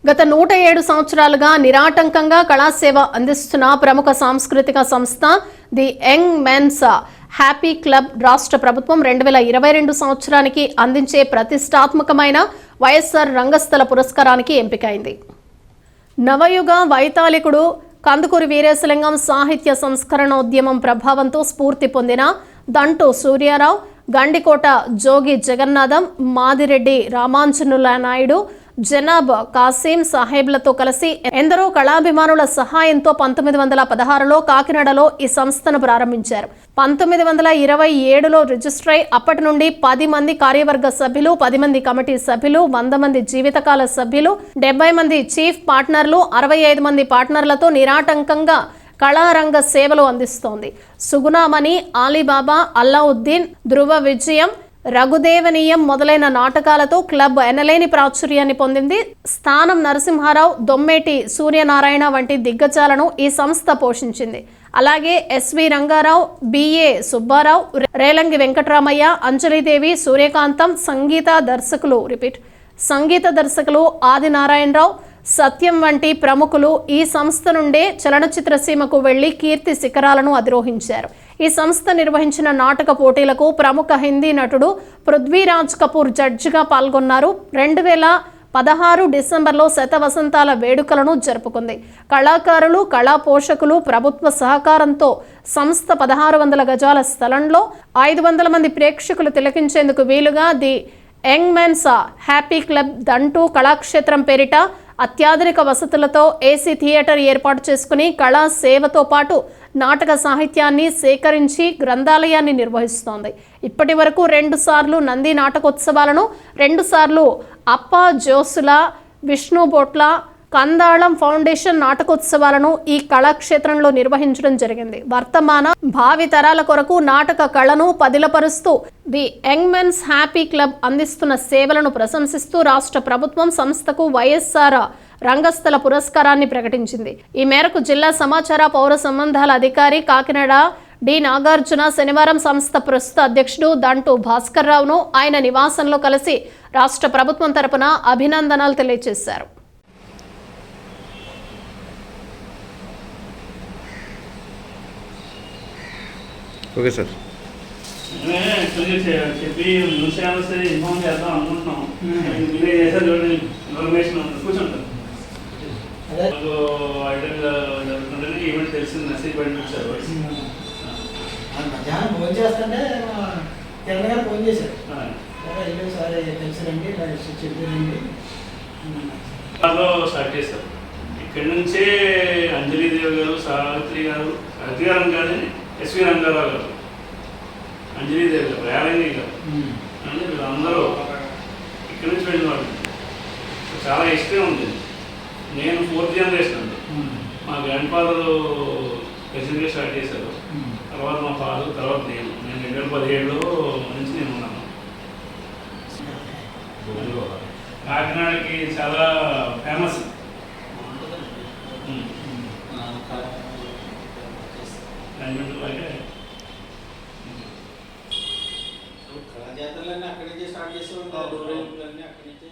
గత 107 సంవత్సరాలుగా నిరాటంకంగా కళాసేవ అందిస్తున్న ప్రముఖ సాంస్కృతిక సంస్థ the young men's happy club రాష్ట్ర ప్రభుత్వం 2022 సంవత్సరానికి అందించే ప్రతిష్టాత్మకమైన వైఎస్ఆర్ రంగస్థల పురస్కారానికి ఎంపికైంది. నవయుగ వైతాళికుడు కందుకూరి వీరేశలింగం సాహిత్య సంస్కరణోద్యమం ప్రభావంతో స్ఫూర్తి పొందిన దంటు సూర్యారావు, గండికోట జోగి జగన్నాథం, మాదిరెడ్డి రామాంజనుల నాయుడు, జనాబ్ కాసిం సాహెబ్లతో కలిసి ఎందరో కళాభిమానుల సహాయంతో 1916లో కాకినాడలో ఈ సంస్థను ప్రారంభించారు. 1927లో రిజిస్టర్ అయి అప్పటి నుండి 10 మంది కార్యవర్గ సభ్యులు, 10 మంది కమిటీ సభ్యులు, 100 మంది జీవితకాల సభ్యులు, 70 మంది చీఫ్ పార్ట్నర్లు, 65 మంది పార్ట్నర్లతో నిరాటంకంగా కళారంగ సేవలు అందిస్తోంది. సుగుణామణి, ఆలీబాబా, అల్లావుద్దీన్, ధ్రువ విజయం, రఘుదేవనీయం మొదలైన నాటకాలతో క్లబ్ ఎనలేని ప్రాచుర్యాన్ని పొందింది. స్థానం నరసింహారావు, దొమ్మేటి సూర్యనారాయణ వంటి దిగ్గజాలను ఈ సంస్థ పోషించింది. అలాగే ఎస్వి రంగారావు, బిఏ సుబ్బారావు, రేలంగి వెంకటరామయ్య, అంజలిదేవి, సూర్యకాంతం, సంగీత దర్శకులు ఆదినారాయణరావు, సత్యం వంటి ప్రముఖులు ఈ సంస్థ నుండే చలనచిత్ర సీమకు వెళ్లి కీర్తి శిఖరాలను అధిరోహించారు. ఈ సంస్థ నిర్వహించిన నాటక పోటీలకు ప్రముఖ హిందీ నటుడు పృథ్వీరాజ్ కపూర్ జడ్జిగా పాల్గొన్నారు. 2016 డిసెంబర్లో శతవసంతాల వేడుకలను జరుపుకుంది. కళాకారులు, కళా పోషకులు ప్రభుత్వ సహకారంతో సంస్థ 1600 గజాల స్థలంలో 500 మంది ప్రేక్షకులు తిలకించేందుకు వీలుగా the young men's happy club దంటు కళాక్షేత్రం పేరిట అత్యాధునిక వసతులతో ఏసీ థియేటర్ ఏర్పాటు చేసుకుని కళా సేవతో పాటు నాటక సాహిత్యాన్ని సేకరించి గ్రంథాలయాన్ని నిర్వహిస్తోంది. ఇప్పటి వరకు 2 సార్లు నంది నాటకోత్సవాలను, 2 సార్లు అప్ప జోసుల, విష్ణు బొట్ల, కందాళం ఫౌండేషన్ నాటకోత్సవాలను ఈ కళాక్షేత్రంలో నిర్వహించడం జరిగింది. వర్తమాన భావి తరాల కొరకు నాటక కళను పదిలపరుస్తూ the young men's happy club అందిస్తున్న సేవలను ప్రశంసిస్తూ రాష్ట్ర ప్రభుత్వం సంస్థకు వైఎస్ఆర్ రంగస్థల పురస్కారాన్ని ప్రకటించింది. ఈ మేరకు జిల్లా సమాచార పౌర సంబంధాల అధికారి కాకినాడ డి నాగార్జున శనివారం సంస్థ ప్రస్తుత అధ్యక్షుడు దంటు భాస్కర్ రావును ఆయన నివాసంలో కలిసి రాష్ట్ర ప్రభుత్వం తరపున అభినందనలు తెలియజేశారు. Okay sir. చెప్పి మున్సిపల్ ఇన్ఫార్మ్ చేద్దాం అనుకుంటున్నాం. మీరే చేశారు చూడండి, ఇన్ఫర్మేషన్ కూర్చుంటారు. ఐడల్ జరుగుతుందని ఈవెంట్ తెలిసింది, మెసేజ్ పంపించారు. మధ్యాహ్నం ఫోన్ చేస్తుంటే కిరణ్ గారు ఫోన్ చేశారు. సార్ తెలుసురండి, చెప్పారండి. స్టార్ట్ చేశారు. ఇక్కడి నుంచే అంజలిదేవి గారు, సావిత్రి గారు కాదని ఎస్వి రంగారావు గారు, అంజలిదేవి గారు, రేలంగి గారు అంటే వీళ్ళందరూ ఇక్కడి నుంచి వెళ్ళిన వాళ్ళు. చాలా ఇష్టం ఉంది. నేను 4th జనరేషన్ అండి. మా గ్రాండ్ ఫాదర్ ప్రెసిడెంట్గా స్టార్ట్ చేశారు. తర్వాత మా ఫాదర్, తర్వాత నేను 2017లో నుంచి నేను ఉన్నాను. కాకినాడకి చాలా ఫేమస్. కళాజాతరలన్నీ అక్కడి నుంచే స్టార్ట్ చేస్తూ ఉంటారు. అక్కడి నుంచే